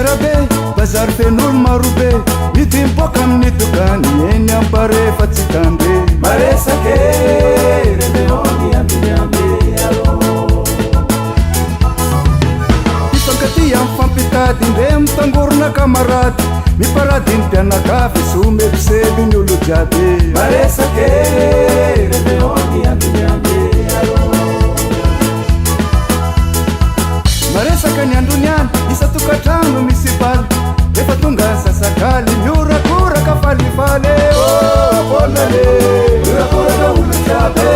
Miarabe, bazar fenol marobe, mitimpoka amin'ny dokany eny ampare fa tsy tande. Maresake remeoni ambinyambe alo. Ifankaty amin'ny fampitady ndre mitangorona kamarady, miparady ny mpianakavy so mebisely ny olo jiaby. Maresake remeoni ambinyambe alo. Maresaka ny androniany isatokatrano misy baly, rehefa tonga sasakaly miorakoraka falifaly. Bonale, miorakoraka olo jiaby.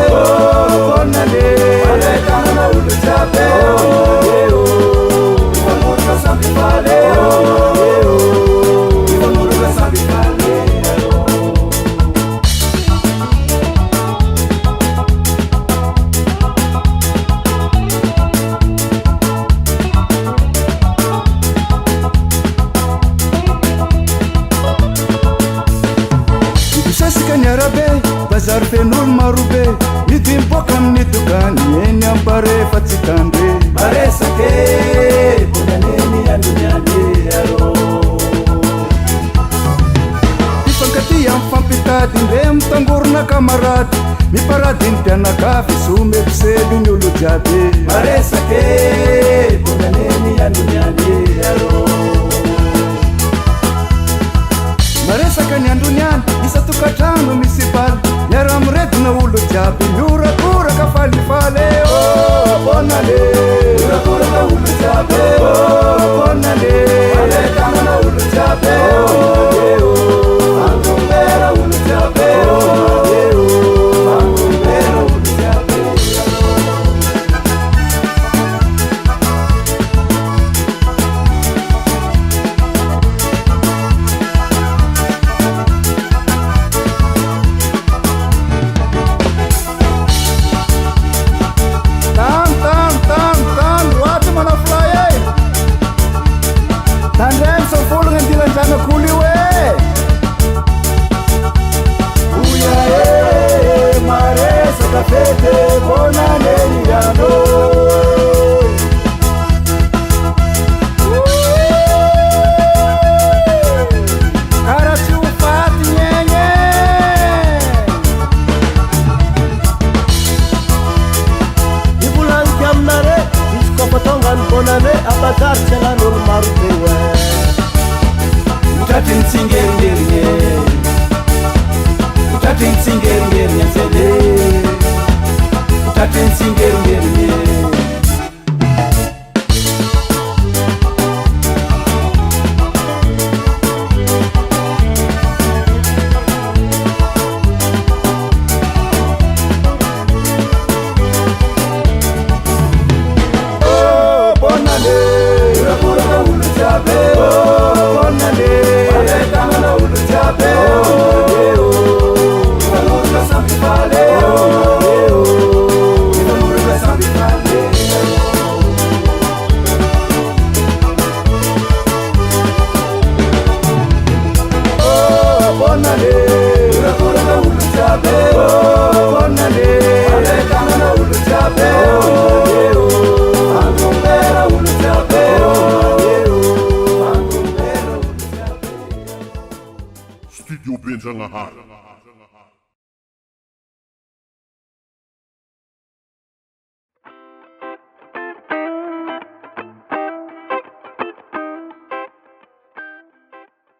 Bonale, maletanana olo jiaby. Mifanoroka samby faly. Mifanoroka samby faly. Miarabe, bazar fenol marobe, mitimpoka amin'ny dokany eny ampare fa tsy tande. Maresake bonaneny androniany alo. Ifankaty amin'ny fampitady ndre mitangorona kamarady, miparady ny mpianakavy so mebisely ny olo jiaby. Maresake bonaneny androniany alo. Maresaka ny androniany isatokatrano misy baly, miara-miredina olo jiaby miorakoraka falifaly. Bonale, miorakoraka olo jiaby. Bonale, maletanana olo jiaby. Andombera olo jiaby.